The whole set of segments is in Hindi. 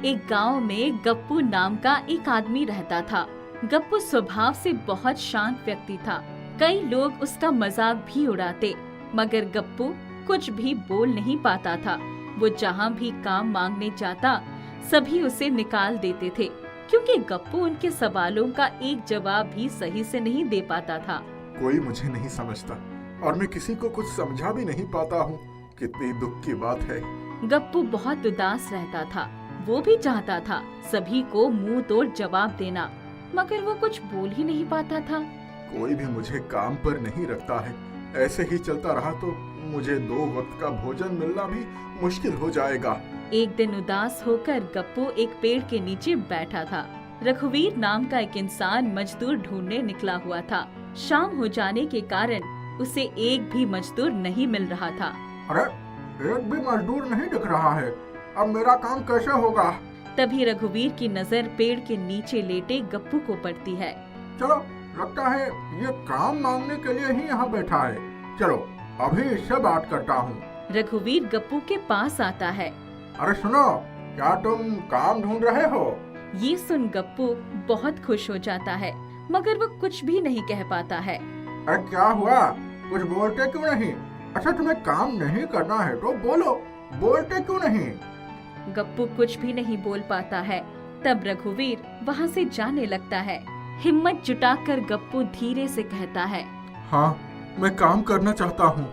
एक गांव में गप्पू नाम का एक आदमी रहता था। गप्पू स्वभाव से बहुत शांत व्यक्ति था। कई लोग उसका मजाक भी उड़ाते, मगर गप्पू कुछ भी बोल नहीं पाता था। वो जहाँ भी काम मांगने जाता, सभी उसे निकाल देते थे, क्योंकि गप्पू उनके सवालों का एक जवाब भी सही से नहीं दे पाता था। कोई मुझे नहीं समझता और मैं किसी को कुछ समझा भी नहीं पाता हूँ। कितनी दुख की बात है। गप्पू बहुत उदास रहता था। वो भी चाहता था सभी को मुंह तोड़ जवाब देना, मगर वो कुछ बोल ही नहीं पाता था। कोई भी मुझे काम पर नहीं रखता है। ऐसे ही चलता रहा तो मुझे 2 वक्त का भोजन मिलना भी मुश्किल हो जाएगा। एक दिन उदास होकर गप्पू एक पेड़ के नीचे बैठा था। रघुवीर नाम का एक इंसान मजदूर ढूंढने निकला हुआ था। शाम हो जाने के कारण उसे एक भी मजदूर नहीं मिल रहा था। अरे, एक भी मजदूर नहीं दिख रहा है। अब मेरा काम कैसे होगा? तभी रघुवीर की नजर पेड़ के नीचे लेटे गप्पू को पड़ती है। चलो, लगता है ये काम मांगने के लिए ही यहाँ बैठा है। चलो, अभी इससे बात करता हूँ। रघुवीर गप्पू के पास आता है। अरे सुनो, क्या तुम काम ढूंढ रहे हो? ये सुन गप्पू बहुत खुश हो जाता है, मगर वो कुछ भी नहीं कह पाता है। अरे क्या हुआ? कुछ बोलते क्यों नहीं? अच्छा, तुम्हें काम नहीं करना है तो बोलो, बोलते क्यों नहीं? गप्पू कुछ भी नहीं बोल पाता है। तब रघुवीर वहाँ से जाने लगता है। हिम्मत जुटाकर गप्पू धीरे से कहता है, हाँ, मैं काम करना चाहता हूँ।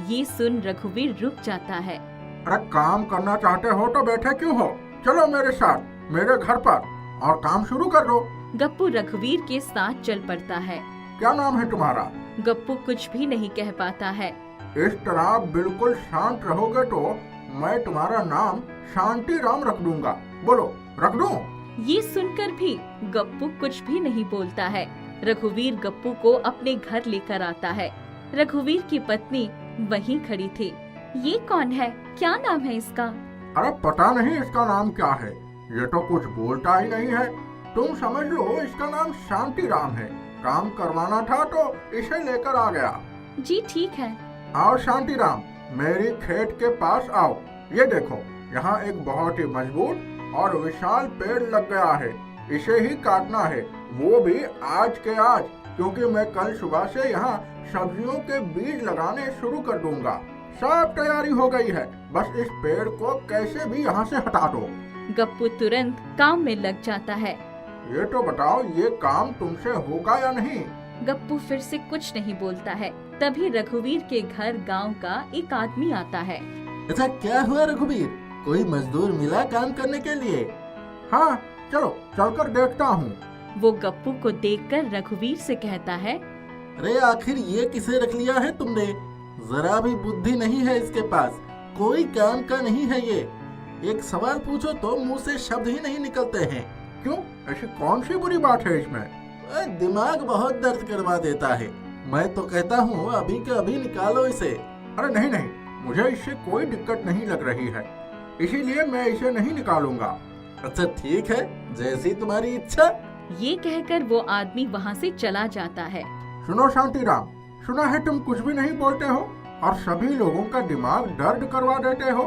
ये सुन रघुवीर रुक जाता है। अरे काम करना चाहते हो तो बैठे क्यों हो? चलो मेरे साथ, मेरे घर पर, और काम शुरू कर दो। गप्पू रघुवीर के साथ चल पड़ता है। क्या नाम है तुम्हारा? गप्पू कुछ भी नहीं कह पाता है। इस तरह बिल्कुल शांत रहोगे तो मैं तुम्हारा नाम शांति राम रख दूंगा। बोलो, रख दूं? ये सुनकर भी गप्पू कुछ भी नहीं बोलता है। रघुवीर गप्पू को अपने घर लेकर आता है। रघुवीर की पत्नी वहीं खड़ी थी। ये कौन है? क्या नाम है इसका? अरे पता नहीं इसका नाम क्या है। ये तो कुछ बोलता ही नहीं है। तुम समझ लो इसका नाम शांति राम है। काम करवाना था तो इसे लेकर आ गया। जी ठीक है। आओ शांति राम, मेरी खेत के पास आओ। ये देखो, यहाँ एक बहुत ही मजबूत और विशाल पेड़ लग गया है। इसे ही काटना है, वो भी आज के आज, क्योंकि मैं कल सुबह से यहाँ सब्जियों के बीज लगाने शुरू कर दूंगा। सब तैयारी हो गई है, बस इस पेड़ को कैसे भी यहाँ से हटा दो। गप्पू तुरंत काम में लग जाता है। ये तो बताओ, ये काम तुमसे होगा या नहीं? गप्पू फिर से कुछ नहीं बोलता है। तभी रघुवीर के घर गांव का एक आदमी आता है। अच्छा, क्या हुआ रघुवीर? कोई मजदूर मिला काम करने के लिए? हाँ, चलो चलकर देखता हूँ। वो गप्पू को देखकर रघुवीर से कहता है, अरे आखिर ये किसे रख लिया है तुमने? जरा भी बुद्धि नहीं है इसके पास। कोई काम का नहीं है ये। एक सवाल पूछो तो मुंह से शब्द ही नहीं निकलते हैं। क्यों? ऐसी कौन सी बुरी बात है इसमें? दिमाग बहुत दर्द करवा देता है। मैं तो कहता हूँ अभी के अभी निकालो इसे। अरे नहीं नहीं, मुझे इससे कोई दिक्कत नहीं लग रही है, इसीलिए मैं इसे नहीं निकालूंगा। अच्छा ठीक है, जैसी तुम्हारी इच्छा। ये कहकर वो आदमी वहाँ से चला जाता है। सुनो शांति राम, सुना है तुम कुछ भी नहीं बोलते हो और सभी लोगों का दिमाग दर्द करवा देते हो।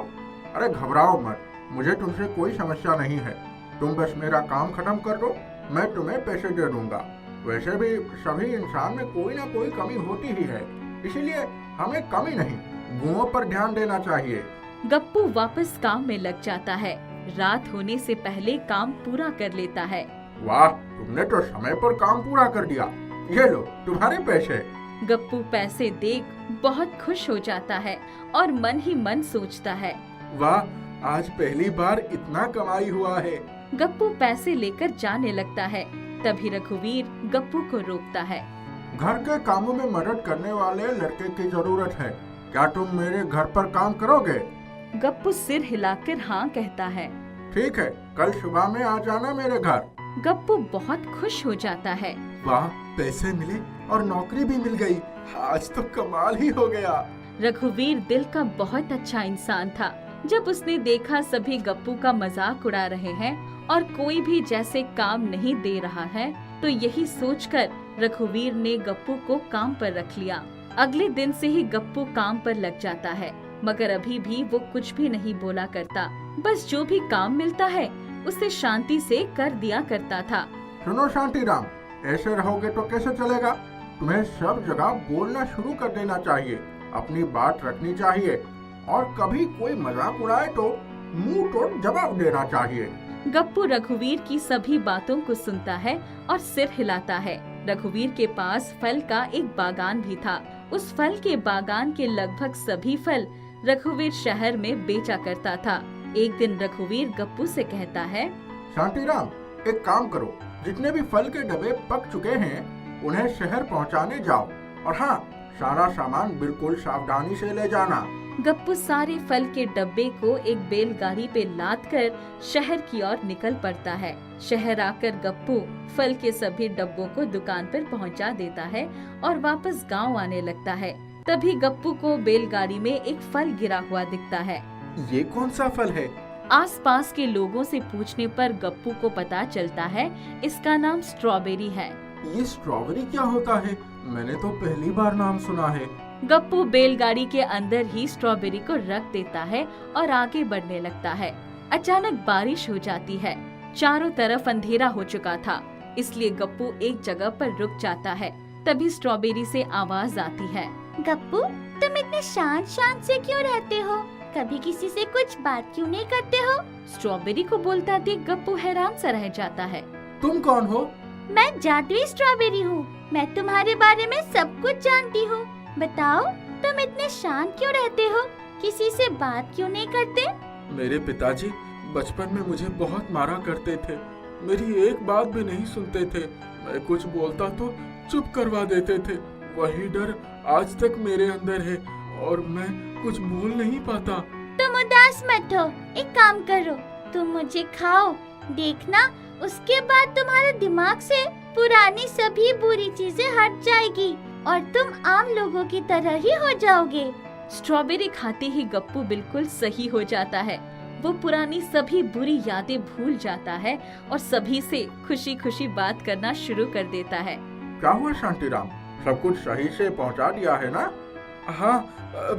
अरे घबराओ मत, मुझे तुमसे कोई समस्या नहीं है। तुम बस मेरा काम खत्म कर दो, मैं तुम्हें पैसे दे दूंगा। वैसे भी सभी इंसान में कोई ना कोई कमी होती ही है, इसीलिए हमें कमी नहीं, गुणों पर ध्यान देना चाहिए। गप्पू वापस काम में लग जाता है। रात होने से पहले काम पूरा कर लेता है। वाह, तुमने तो समय पर काम पूरा कर दिया। ये लो तुम्हारे पैसे। गप्पू पैसे देख बहुत खुश हो जाता है और मन ही मन सोचता है, वाह, आज पहली बार इतना कमाई हुआ है। गप्पू पैसे लेकर जाने लगता है। तभी रघुवीर गप्पू को रोकता है। घर के कामों में मदद करने वाले लड़के की जरूरत है। क्या तुम मेरे घर पर काम करोगे? गप्पू सिर हिलाकर हाँ कहता है। ठीक है, कल सुबह में आ जाना मेरे घर। गप्पू बहुत खुश हो जाता है। वाह, पैसे मिले और नौकरी भी मिल गई। आज तो कमाल ही हो गया। रघुवीर दिल का बहुत अच्छा इंसान था। जब उसने देखा सभी गप्पू का मजाक उड़ा रहे हैं और कोई भी जैसे काम नहीं दे रहा है, तो यही सोचकर रघुवीर ने गप्पू को काम पर रख लिया। अगले दिन से ही गप्पू काम पर लग जाता है, मगर अभी भी वो कुछ भी नहीं बोला करता। बस जो भी काम मिलता है उसे शांति से कर दिया करता था। सुनो शांतिराम, ऐसे रहोगे तो कैसे चलेगा? तुम्हें सब जगह बोलना शुरू कर देना चाहिए, अपनी बात रखनी चाहिए और कभी कोई मजाक उड़ाए तो मुंह तोड़ जवाब देना चाहिए। गप्पू रघुवीर की सभी बातों को सुनता है और सिर हिलाता है। रघुवीर के पास फल का एक बागान भी था। उस फल के बागान के लगभग सभी फल रघुवीर शहर में बेचा करता था। एक दिन रघुवीर गप्पू से कहता है, शांतिराम, एक काम करो, जितने भी फल के डब्बे पक चुके हैं उन्हें शहर पहुंचाने जाओ और हाँ, सारा सामान बिल्कुल सावधानी से ले जाना। गप्पू सारे फल के डब्बे को एक बैलगाड़ी पे लाद कर शहर की ओर निकल पड़ता है। शहर आकर गप्पू फल के सभी डब्बों को दुकान पर पहुंचा देता है और वापस गांव आने लगता है। तभी गप्पू को बैलगाड़ी में एक फल गिरा हुआ दिखता है। ये कौन सा फल है? आसपास के लोगों से पूछने पर गप्पू को पता चलता है इसका नाम स्ट्रॉबेरी है। ये स्ट्रॉबेरी क्या होता है? मैंने तो पहली बार नाम सुना है। गप्पू बैलगाड़ी के अंदर ही स्ट्रॉबेरी को रख देता है और आगे बढ़ने लगता है। अचानक बारिश हो जाती है। चारों तरफ अंधेरा हो चुका था, इसलिए गप्पू एक जगह पर रुक जाता है। तभी स्ट्रॉबेरी से आवाज आती है, गप्पू, तुम इतने शांत शांत से क्यों रहते हो? कभी किसी से कुछ बात क्यों नहीं करते हो? स्ट्रॉबेरी को बोलता देख गप्पू हैरान सा रह जाता है। तुम कौन हो? मैं जादुई स्ट्रॉबेरी हूँ। मैं तुम्हारे बारे में सब कुछ जानती हूँ। बताओ, तुम इतने शांत क्यों रहते हो? किसी से बात क्यों नहीं करते? मेरे पिताजी बचपन में मुझे बहुत मारा करते थे। मेरी एक बात भी नहीं सुनते थे। मैं कुछ बोलता तो चुप करवा देते थे। वही डर आज तक मेरे अंदर है और मैं कुछ बोल नहीं पाता। तुम उदास मत हो। एक काम करो, तुम मुझे खाओ। देखना, उसके बाद तुम्हारे दिमाग से पुरानी सभी बुरी चीजें हट जाएगी और तुम आम लोगों की तरह ही हो जाओगे। स्ट्रॉबेरी खाते ही गप्पू बिल्कुल सही हो जाता है। वो पुरानी सभी बुरी यादें भूल जाता है और सभी से खुशी खुशी बात करना शुरू कर देता है। क्या हुआ शांतिराम, सब कुछ सही से पहुंचा दिया है ना? हाँ,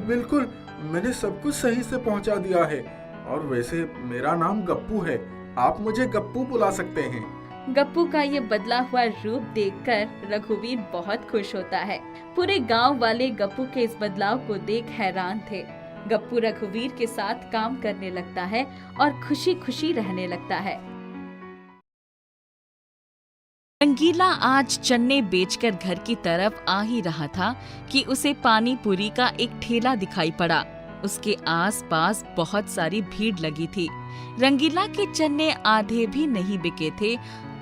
बिल्कुल, मैंने सब कुछ सही से पहुंचा दिया है। और वैसे मेरा नाम गप्पू है, आप मुझे गप्पू बुला सकते हैं। गप्पू का ये बदला हुआ रूप देखकर रघुवीर बहुत खुश होता है। पूरे गांव वाले गप्पू के इस बदलाव को देख हैरान थे। गप्पू रघुवीर के साथ काम करने लगता है और खुशी खुशी रहने लगता है। रंगीला आज चन्ने बेचकर घर की तरफ आ ही रहा था कि उसे पानी पूरी का एक ठेला दिखाई पड़ा। उसके आसपास बहुत सारी भीड़ लगी थी। रंगीला के चन्ने आधे भी नहीं बिके थे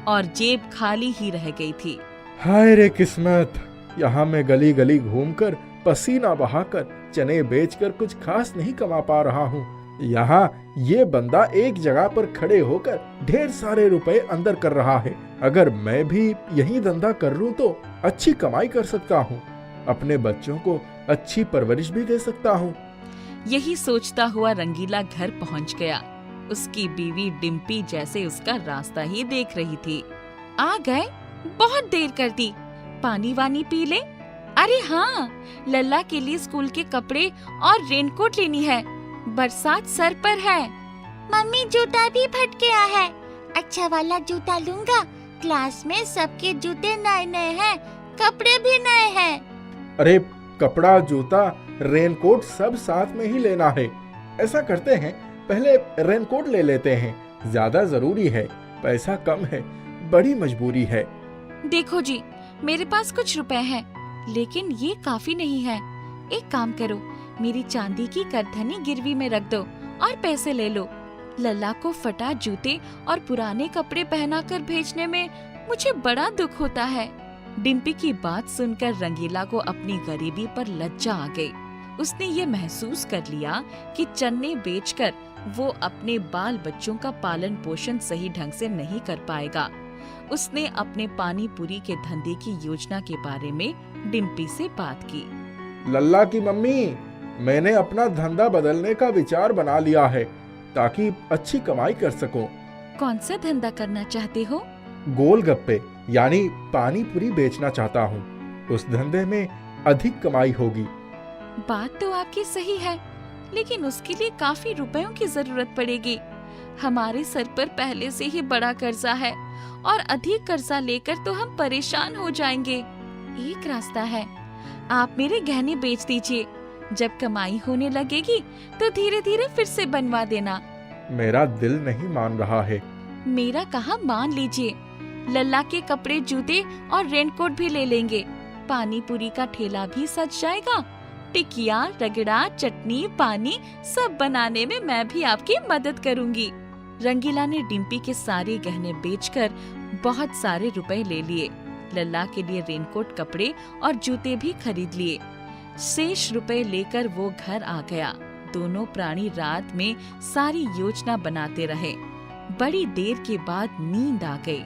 और जेब खाली ही रह गई थी। हाय रे किस्मत, यहाँ मैं गली गली घूमकर पसीना बहाकर चने बेचकर कुछ खास नहीं कमा पा रहा हूँ। यहाँ ये बंदा एक जगह पर खड़े होकर ढेर सारे रुपए अंदर कर रहा है। अगर मैं भी यही धंधा कर लूँ तो अच्छी कमाई कर सकता हूँ। अपने बच्चों को अच्छी परवरिश भी दे सकता हूँ। यही सोचता हुआ रंगीला घर पहुंच गया। उसकी बीवी डिम्पी जैसे उसका रास्ता ही देख रही थी। आ गए, बहुत देर कर दी, पानी वानी पी ले। अरे हाँ, लल्ला के लिए स्कूल के कपड़े और रेनकोट लेनी है, बरसात सर पर है। मम्मी, जूता भी फट गया है। अच्छा वाला जूता लूंगा। क्लास में सबके जूते नए नए हैं, कपड़े भी नए हैं। अरे कपड़ा, जूता, रेनकोट सब साथ में ही लेना है। ऐसा करते हैं, पहले रेनकोट ले लेते हैं, ज्यादा जरूरी है। पैसा कम है, बड़ी मजबूरी है। देखो जी, मेरे पास कुछ रुपए हैं, लेकिन ये काफी नहीं है। एक काम करो, मेरी चांदी की करधनी गिरवी में रख दो और पैसे ले लो। लल्ला को फटा जूते और पुराने कपड़े पहनाकर भेजने में मुझे बड़ा दुख होता है। डिम्पी की बात सुनकर रंगीला को अपनी गरीबी पर लज्जा आ गई। उसने ये महसूस कर लिया कि चन्ने बेचकर वो अपने बाल बच्चों का पालन पोषण सही ढंग से नहीं कर पाएगा। उसने अपने पानी पूरी के धंधे की योजना के बारे में डिम्पी से बात की। लल्ला की मम्मी, मैंने अपना धंधा बदलने का विचार बना लिया है ताकि अच्छी कमाई कर सकूं। कौन सा धंधा करना चाहते हो? गोलगप्पे यानी पानी पूरी बेचना चाहता हूँ। उस धंधे में अधिक कमाई होगी। बात तो आपकी सही है, लेकिन उसके लिए काफी रुपयों की जरूरत पड़ेगी। हमारे सर पर पहले से ही बड़ा कर्जा है और अधिक कर्जा लेकर तो हम परेशान हो जाएंगे। एक रास्ता है, आप मेरे गहने बेच दीजिए। जब कमाई होने लगेगी तो धीरे धीरे फिर से बनवा देना। मेरा दिल नहीं मान रहा है। मेरा कहा मान लीजिए। लल्ला के कपड़े, जूते और रेनकोट भी ले लेंगे। पानी पूरी का ठेला भी सज जाएगा। टिकिया, रगड़ा, चटनी, पानी सब बनाने में मैं भी आपकी मदद करूंगी। रंगीला ने डिम्पी के सारे गहने बेचकर बहुत सारे रुपए ले लिए। लल्ला के लिए रेनकोट, कपड़े और जूते भी खरीद लिए। शेष रुपए लेकर वो घर आ गया। दोनों प्राणी रात में सारी योजना बनाते रहे। बड़ी देर के बाद नींद आ गई।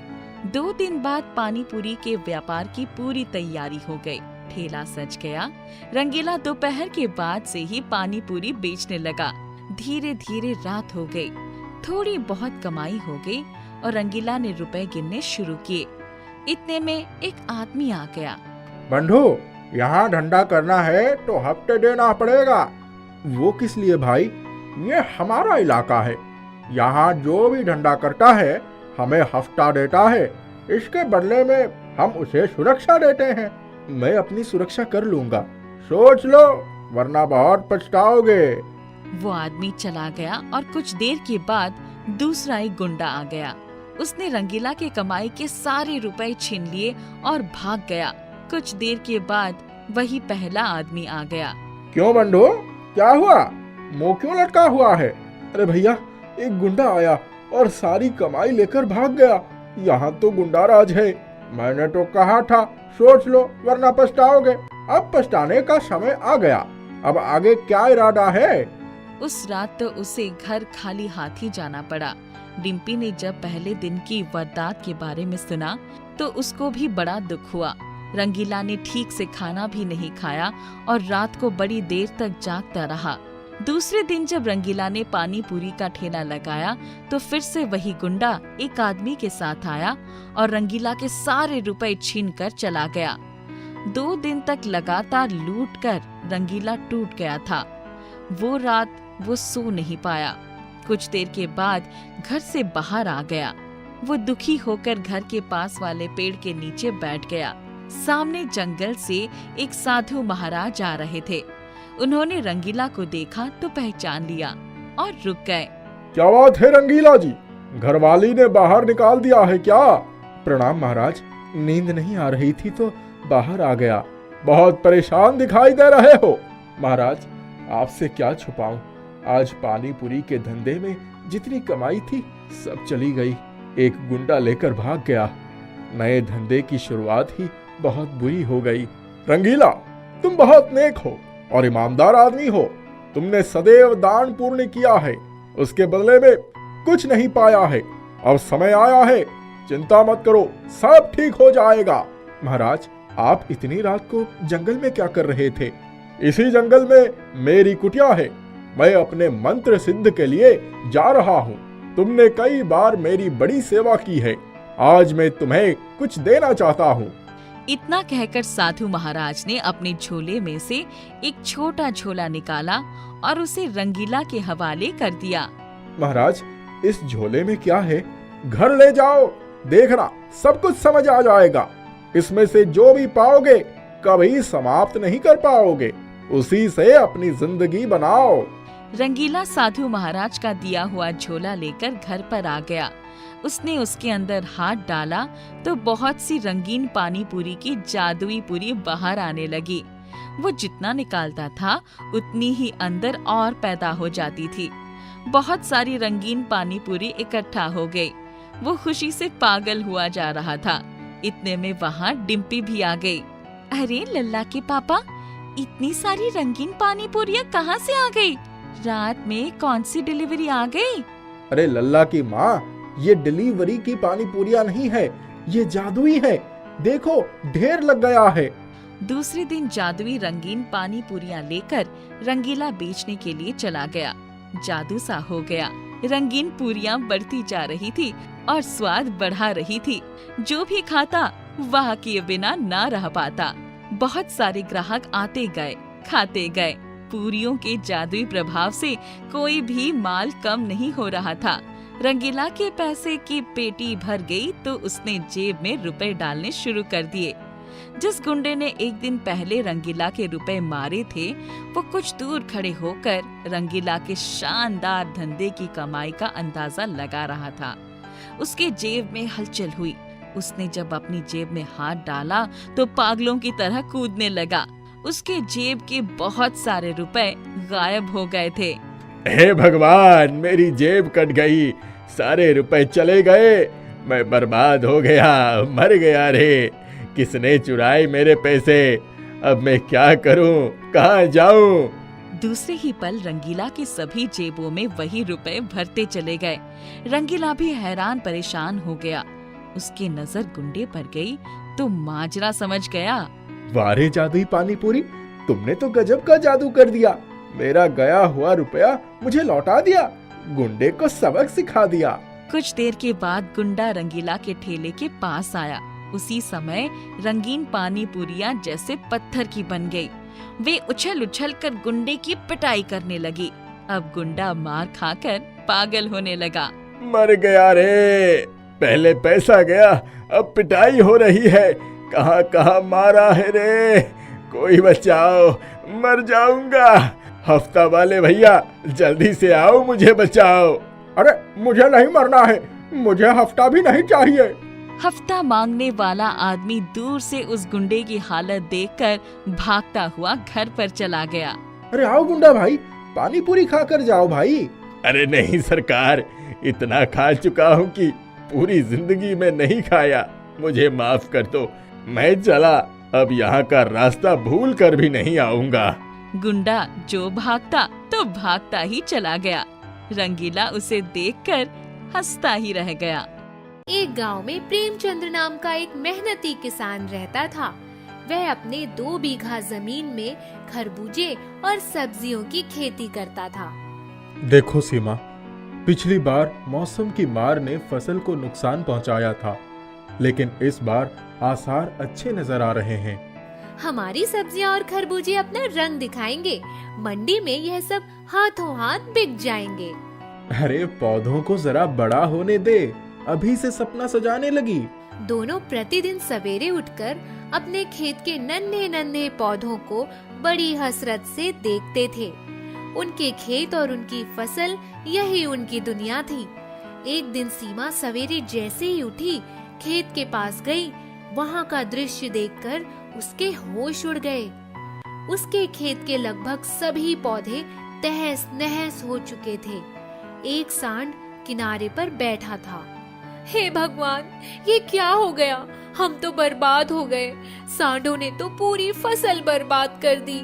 2 दिन बाद पानी पूरी के व्यापार की पूरी तैयारी हो गई। ठेला सज गया। रंगीला दोपहर के बाद से ही पानी पूरी बेचने लगा। धीरे धीरे रात हो गई। थोड़ी बहुत कमाई हो गई और रंगीला ने रुपए गिनने शुरू किए। इतने में एक आदमी आ गया। बंधु, यहाँ धंधा करना है तो हफ्ते देना पड़ेगा। वो किस लिए भाई? ये हमारा इलाका है। यहाँ जो भी धंधा करता है हमें हफ्ता देता है। इसके बदले में हम उसे सुरक्षा देते हैं। मैं अपनी सुरक्षा कर लूंगा। सोच लो, वरना बहुत पछताओगे। वो आदमी चला गया और कुछ देर के बाद दूसरा एक गुंडा आ गया। उसने रंगीला के कमाई के सारे रुपए छीन लिए और भाग गया। कुछ देर के बाद वही पहला आदमी आ गया। क्यों बंधु, क्या हुआ? मुंह क्यों लटका हुआ है? अरे भैया, एक गुंडा आया और सारी कमाई लेकर भाग गया। यहाँ तो गुंडा राज है। मैंने तो कहा था, सोच लो वरना पछताओगे। अब पछताने का समय आ गया। अब आगे क्या इरादा है? उस रात तो उसे घर खाली हाथ ही जाना पड़ा। डिम्पी ने जब पहले दिन की वारदात के बारे में सुना तो उसको भी बड़ा दुख हुआ। रंगीला ने ठीक से खाना भी नहीं खाया और रात को बड़ी देर तक जागता रहा। दूसरे दिन जब रंगीला ने पानी पूरी का ठेला लगाया तो फिर से वही गुंडा एक आदमी के साथ आया और रंगीला के सारे रुपए छीन कर चला गया। 2 दिन तक लगातार लूट कर रंगीला टूट गया था। वो रात वो सो नहीं पाया। कुछ देर के बाद घर से बाहर आ गया। वो दुखी होकर घर के पास वाले पेड़ के नीचे बैठ गया। सामने जंगल से एक साधु महाराज आ रहे थे। उन्होंने रंगीला को देखा तो पहचान लिया और रुक गए। क्या बात है रंगीला जी, घरवाली ने बाहर निकाल दिया है क्या? प्रणाम महाराज, नींद नहीं आ रही थी तो बाहर आ गया। बहुत परेशान दिखाई दे रहे हो। महाराज, आपसे क्या छुपाऊं, आज पानी पूरी के धंधे में जितनी कमाई थी सब चली गई। एक गुंडा लेकर भाग गया। नए धंधे की शुरुआत ही बहुत बुरी हो गई। रंगीला, तुम बहुत नेक हो और ईमानदार आदमी हो। तुमने सदैव दान पुण्य किया है, उसके बदले में कुछ नहीं पाया है। अब समय आया है, चिंता मत करो, सब ठीक हो जाएगा। महाराज, आप इतनी रात को जंगल में क्या कर रहे थे? इसी जंगल में मेरी कुटिया है। मैं अपने मंत्र सिद्ध के लिए जा रहा हूँ। तुमने कई बार मेरी बड़ी सेवा की है, आज मैं तुम्हें कुछ देना चाहता हूँ। इतना कहकर साधु महाराज ने अपने झोले में से एक छोटा झोला निकाला और उसे रंगीला के हवाले कर दिया। महाराज, इस झोले में क्या है? घर ले जाओ, देखना सब कुछ समझ आ जाएगा। इसमें से जो भी पाओगे कभी समाप्त नहीं कर पाओगे। उसी से अपनी जिंदगी बनाओ। रंगीला साधु महाराज का दिया हुआ झोला लेकर घर पर आ गया। उसने उसके अंदर हाथ डाला तो बहुत सी रंगीन पानी पूरी की जादुई पूरी बाहर आने लगी। वो जितना निकालता था उतनी ही अंदर और पैदा हो जाती थी। बहुत सारी रंगीन पानी पूरी इकट्ठा हो गई। वो खुशी से पागल हुआ जा रहा था। इतने में वहाँ डिम्पी भी आ गई। अरे लल्ला के पापा, इतनी सारी रंगीन पानी पूरियाँ कहाँ से आ गई? रात में कौन सी डिलीवरी आ गई? अरे लल्ला की माँ, ये डिलीवरी की पानी पूरियाँ नहीं है, ये जादुई है। देखो, ढेर लग गया है। दूसरे दिन जादुई रंगीन पानी पूरियाँ लेकर रंगीला बेचने के लिए चला गया। जादू सा हो गया। रंगीन पूरियाँ बढ़ती जा रही थी और स्वाद बढ़ा रही थी। जो भी खाता वह किए बिना ना रह पाता। बहुत सारे ग्राहक आते गए, खाते गए। पूरियों के जादुई प्रभाव से कोई भी माल कम नहीं हो रहा था। रंगीला के पैसे की पेटी भर गई तो उसने जेब में रुपए डालने शुरू कर दिए। जिस गुंडे ने एक दिन पहले रंगीला के रुपए मारे थे, वो कुछ दूर खड़े होकर रंगीला के शानदार धंधे की कमाई का अंदाजा लगा रहा था। उसके जेब में हलचल हुई। उसने जब अपनी जेब में हाथ डाला तो पागलों की तरह कूदने लगा। उसके जेब के बहुत सारे रुपए गायब हो गए थे। हे भगवान, मेरी जेब कट गई, सारे रुपए चले गए, मैं बर्बाद हो गया, मर गया रे। किसने चुराए मेरे पैसे? अब मैं क्या करूं, कहाँ जाऊं? दूसरे ही पल रंगीला की सभी जेबों में वही रुपए भरते चले गए। रंगीला भी हैरान परेशान हो गया। उसकी नजर गुंडे पर गई तो माजरा समझ गया। वारे जादुई पानी पूरी, तुमने तो गजब का जादू कर दिया। मेरा गया हुआ रुपया मुझे लौटा दिया, गुंडे को सबक सिखा दिया। कुछ देर के बाद गुंडा रंगीला के ठेले के पास आया। उसी समय रंगीन पानी पूरियां जैसे पत्थर की बन गई। वे उछल उछल कर गुंडे की पिटाई करने लगी। अब गुंडा मार खाकर पागल होने लगा। मर गया रे, पहले पैसा गया, अब पिटाई हो रही है। कहाँ कहाँ मारा है रे, कोई बचाओ, मर जाऊंगा। हफ्ता वाले भैया, जल्दी से आओ, मुझे बचाओ। अरे मुझे नहीं मरना है, मुझे हफ्ता भी नहीं चाहिए। हफ्ता मांगने वाला आदमी दूर से उस गुंडे की हालत देखकर भागता हुआ घर पर चला गया। अरे आओ गुंडा भाई, पानी पूरी खा कर जाओ भाई। अरे नहीं सरकार, इतना खा चुका हूँ कि पूरी जिंदगी में नहीं खाया, मुझे माफ कर दो। मैं चला, अब यहाँ का रास्ता भूल कर भी नहीं आऊंगा। गुंडा जो भागता तो भागता ही चला गया। रंगीला उसे देखकर हंसता ही रह गया। एक गांव में प्रेमचंद्र नाम का एक मेहनती किसान रहता था। वह अपने 2 बीघा जमीन में खरबूजे और सब्जियों की खेती करता था। देखो सीमा, पिछली बार मौसम की मार ने फसल को नुकसान पहुंचाया था, लेकिन इस बार आसार अच्छे नजर आ रहे हैं। हमारी सब्जियां और खरबूजे अपना रंग दिखाएंगे, मंडी में यह सब हाथों हाथ बिक जाएंगे। अरे पौधों को जरा बड़ा होने दे, अभी से सपना सजाने लगी। दोनों प्रतिदिन सवेरे उठकर अपने खेत के नन्हे नन्हे पौधों को बड़ी हसरत से देखते थे। उनके खेत और उनकी फसल, यही उनकी दुनिया थी। एक दिन सीमा सवेरे जैसे ही उठी, खेत के पास गई। वहाँ का दृश्य देखकर उसके होश उड़ गए। उसके खेत के लगभग सभी पौधे तहस नहस हो चुके थे। एक सांड किनारे पर बैठा था। हे भगवान, ये क्या हो गया? हम तो बर्बाद हो गए। सांडों ने तो पूरी फसल बर्बाद कर दी।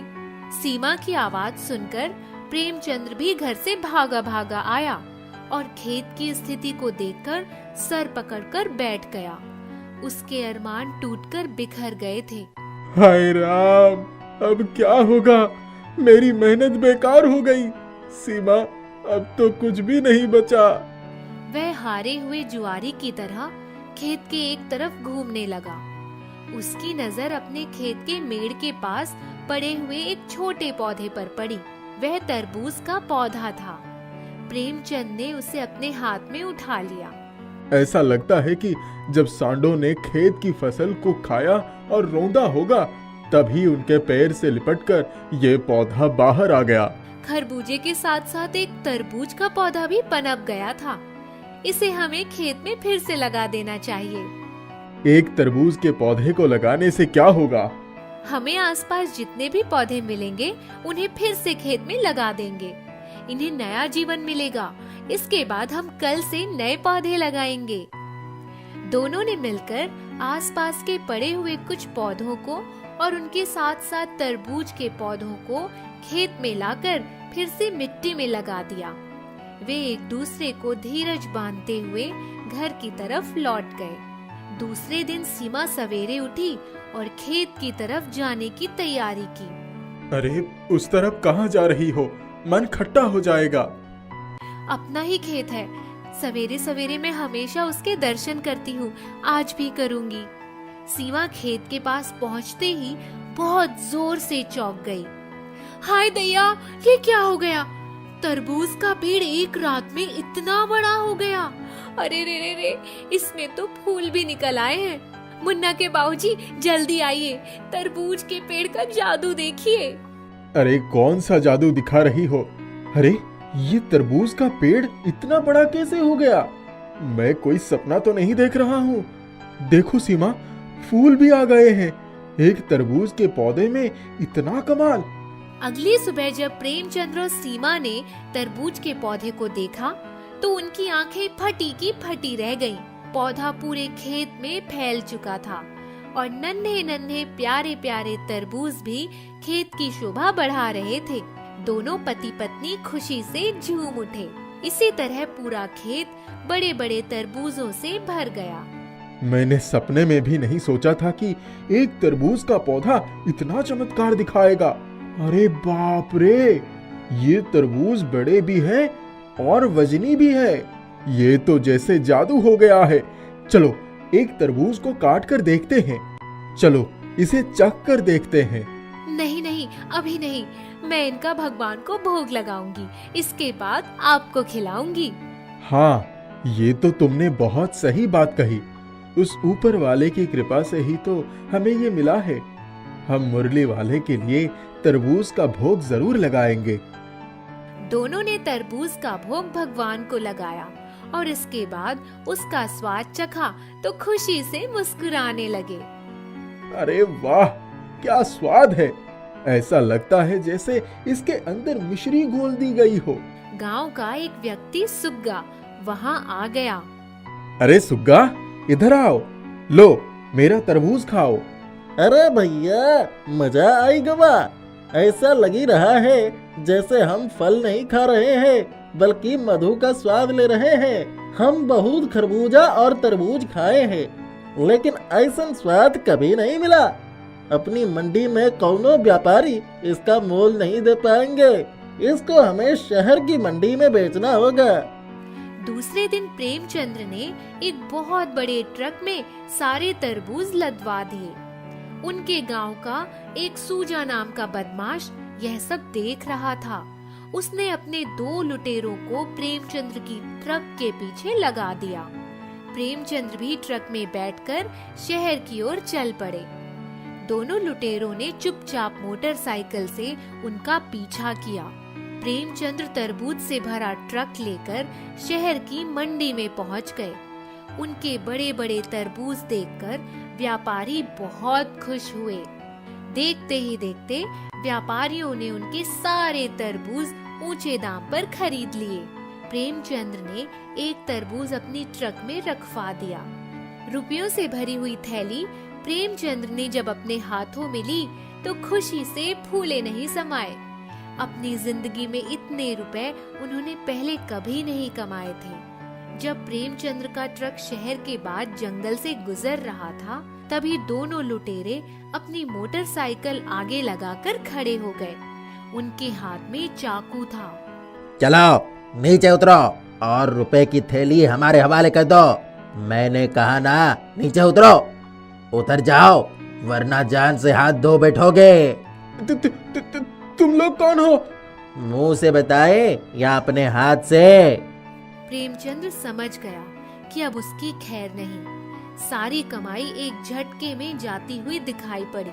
सीमा की आवाज सुनकर प्रेमचंद्र भी घर से भागा भागा आया और खेत की स्थिति को देखकर सर पकड़कर बैठ गया। उसके अरमान टूटकर बिखर गए थे। हाय राम, अब क्या होगा? मेरी मेहनत बेकार हो गई। सीमा, अब तो कुछ भी नहीं बचा। वह हारे हुए जुआरी की तरह खेत के एक तरफ घूमने लगा। उसकी नजर अपने खेत के मेड़ के पास पड़े हुए एक छोटे पौधे पर पड़ी। वह तरबूज का पौधा था। प्रेमचंद ने उसे अपने हाथ में उठा लिया। ऐसा लगता है कि जब सांडों ने खेत की फसल को खाया और रौंदा होगा, तभी उनके पैर से लिपटकर ये पौधा बाहर आ गया। खरबूजे के साथ साथ एक तरबूज का पौधा भी पनप गया था। इसे हमें खेत में फिर से लगा देना चाहिए। एक तरबूज के पौधे को लगाने से क्या होगा? हमें आसपास जितने भी पौधे मिलेंगे, उन्हें फिर से खेत में लगा देंगे। इन्हें नया जीवन मिलेगा। इसके बाद हम कल से नए पौधे लगाएंगे। दोनों ने मिलकर आसपास के पड़े हुए कुछ पौधों को और उनके साथ साथ तरबूज के पौधों को खेत में लाकर फिर से मिट्टी में लगा दिया। वे एक दूसरे को धीरज बांधते हुए घर की तरफ लौट गए। दूसरे दिन सीमा सवेरे उठी और खेत की तरफ जाने की तैयारी की। अरे उस तरफ कहाँ जा रही हो? मन खट्टा हो जाएगा। अपना ही खेत है, सवेरे सवेरे मैं हमेशा उसके दर्शन करती हूँ, आज भी करूँगी। सीमा खेत के पास पहुँचते ही बहुत जोर से चौंक गई। हाय दैया, ये क्या हो गया? तरबूज का पेड़ एक रात में इतना बड़ा हो गया। अरे रे रे रे, इसमें तो फूल भी निकल आए हैं। मुन्ना के बाबूजी, जल्दी आइए, तरबूज के पेड़ का जादू देखिए। अरे कौन सा जादू दिखा रही हो? अरे ये तरबूज का पेड़ इतना बड़ा कैसे हो गया? मैं कोई सपना तो नहीं देख रहा हूँ। देखो सीमा, फूल भी आ गए हैं। एक तरबूज के पौधे में इतना कमाल। अगली सुबह जब प्रेमचंद्र और सीमा ने तरबूज के पौधे को देखा तो उनकी आंखें फटी की फटी रह गईं। पौधा पूरे खेत में फैल चुका था और नन्हे नन्हे प्यारे प्यारे तरबूज भी खेत की शोभा बढ़ा रहे थे। दोनों पति पत्नी खुशी से झूम उठे। इसी तरह पूरा खेत बड़े बड़े तरबूजों से भर गया। मैंने सपने में भी नहीं सोचा था कि एक तरबूज का पौधा इतना चमत्कार दिखाएगा। अरे बाप रे, ये तरबूज बड़े भी हैं और वजनी भी है। ये तो जैसे जादू हो गया है। चलो एक तरबूज को काट कर देखते हैं। चलो इसे चख कर देखते हैं। नहीं नहीं, अभी नहीं, मैं इनका भगवान को भोग लगाऊंगी, इसके बाद आपको खिलाऊंगी। हाँ, ये तो तुमने बहुत सही बात कही। उस ऊपर वाले की कृपा से ही तो हमें ये मिला है। हम मुरली वाले के लिए तरबूज का भोग जरूर लगाएंगे। दोनों ने तरबूज का भोग भगवान को लगाया और इसके बाद उसका स्वाद चखा तो खुशी से मुस्कुराने लगे। अरे वाह, क्या स्वाद है! ऐसा लगता है जैसे इसके अंदर मिश्री घोल दी गई हो। गांव का एक व्यक्ति सुग्गा वहां आ गया। अरे सुग्गा, इधर आओ, लो मेरा तरबूज खाओ। अरे भैया, मजा आई गवा। ऐसा लगी रहा है जैसे हम फल नहीं खा रहे हैं बल्कि मधु का स्वाद ले रहे हैं। हम बहुत खरबूजा और तरबूज खाए हैं लेकिन ऐसा स्वाद कभी नहीं मिला। अपनी मंडी में कौनो व्यापारी इसका मोल नहीं दे पाएंगे। इसको हमें शहर की मंडी में बेचना होगा। दूसरे दिन प्रेमचंद्र ने एक बहुत बड़े ट्रक में सारे तरबूज लदवा दिए। उनके गांव का एक सूजा नाम का बदमाश यह सब देख रहा था। उसने अपने 2 लुटेरों को प्रेमचंद्र की ट्रक के पीछे लगा दिया। प्रेमचंद्र भी ट्रक में बैठकर शहर की ओर चल पड़े। दोनों लुटेरों ने चुपचाप मोटरसाइकिल से उनका पीछा किया। प्रेमचंद्र तरबूज से भरा ट्रक लेकर शहर की मंडी में पहुंच गए। उनके बड़े बड़े तरबूज देखकर व्यापारी बहुत खुश हुए। देखते ही देखते व्यापारियों ने उनके सारे तरबूज ऊंचे दाम पर खरीद लिए। प्रेमचंद्र ने एक तरबूज अपनी ट्रक में रखवा दिया। रुपयों से भरी हुई थैली प्रेमचंद्र ने जब अपने हाथों में ली तो खुशी से फूले नहीं समाये। अपनी जिंदगी में इतने रुपए उन्होंने पहले कभी नहीं कमाए थे। जब प्रेमचंद्र का ट्रक शहर के बाद जंगल से गुजर रहा था तभी दोनों लुटेरे अपनी मोटरसाइकिल आगे लगाकर खड़े हो गए। उनके हाथ में चाकू था। चलो नीचे उतरो और रुपए की थैली हमारे हवाले कर दो। मैंने कहा ना, नीचे उतरो। उतर जाओ वरना जान से हाथ धो बैठोगे। तुम लोग कौन हो? मुंह से बताए या अपने हाथ से? प्रेमचंद्र समझ गया कि अब उसकी खैर नहीं। सारी कमाई एक झटके में जाती हुई दिखाई पड़ी।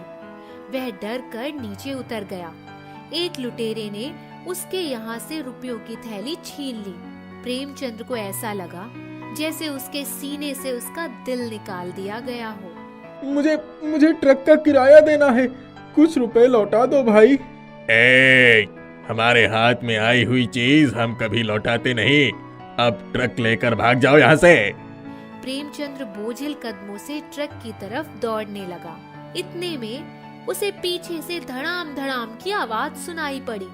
वह डर कर नीचे उतर गया। एक लुटेरे ने उसके यहाँ से रुपयों की थैली छीन ली। प्रेमचंद्र को ऐसा लगा जैसे उसके सीने से उसका दिल निकाल दिया गया हो। मुझे ट्रक का किराया देना है, कुछ रुपए लौटा दो भाई। हमारे हाथ में आई हुई चीज हम कभी लौटाते नहीं। अब ट्रक लेकर भाग जाओ यहाँ से। प्रेमचंद्र बोझिल कदमों से ट्रक की तरफ दौड़ने लगा। इतने में उसे पीछे से धड़ाम धड़ाम की आवाज सुनाई पड़ी।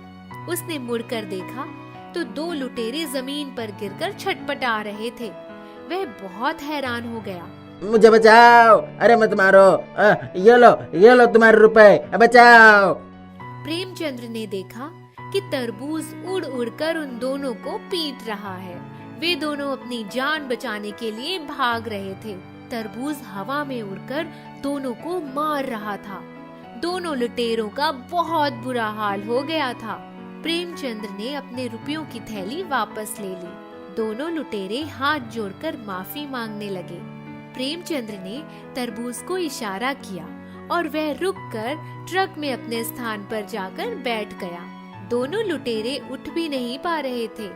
उसने मुड़कर देखा तो 2 लुटेरे जमीन पर गिरकर छटपटा रहे थे। वह बहुत हैरान हो गया। मुझे बचाओ, अरे मत मारो, ये लो तुम्हारे रुपए, बचाओ। प्रेमचंद्र ने देखा कि तरबूज उड़ उड़कर उन दोनों को पीट रहा है। वे दोनों अपनी जान बचाने के लिए भाग रहे थे। तरबूज हवा में उड़कर दोनों को मार रहा था। दोनों लुटेरों का बहुत बुरा हाल हो गया था। प्रेमचंद्र ने अपने रुपयों की थैली वापस ले ली। दोनों लुटेरे हाथ जोड़कर माफी मांगने लगे। प्रेमचंद्र ने तरबूज को इशारा किया और वह रुककर ट्रक में अपने स्थान पर जाकर बैठ गया। दोनों लुटेरे उठ भी नहीं पा रहे थे।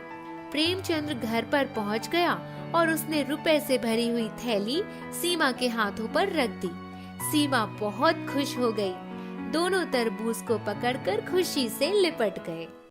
प्रेमचंद्र घर पर पहुंच गया और उसने रुपए से भरी हुई थैली सीमा के हाथों पर रख दी। सीमा बहुत खुश हो गई। दोनों तरबूज को पकड़कर खुशी से लिपट गए।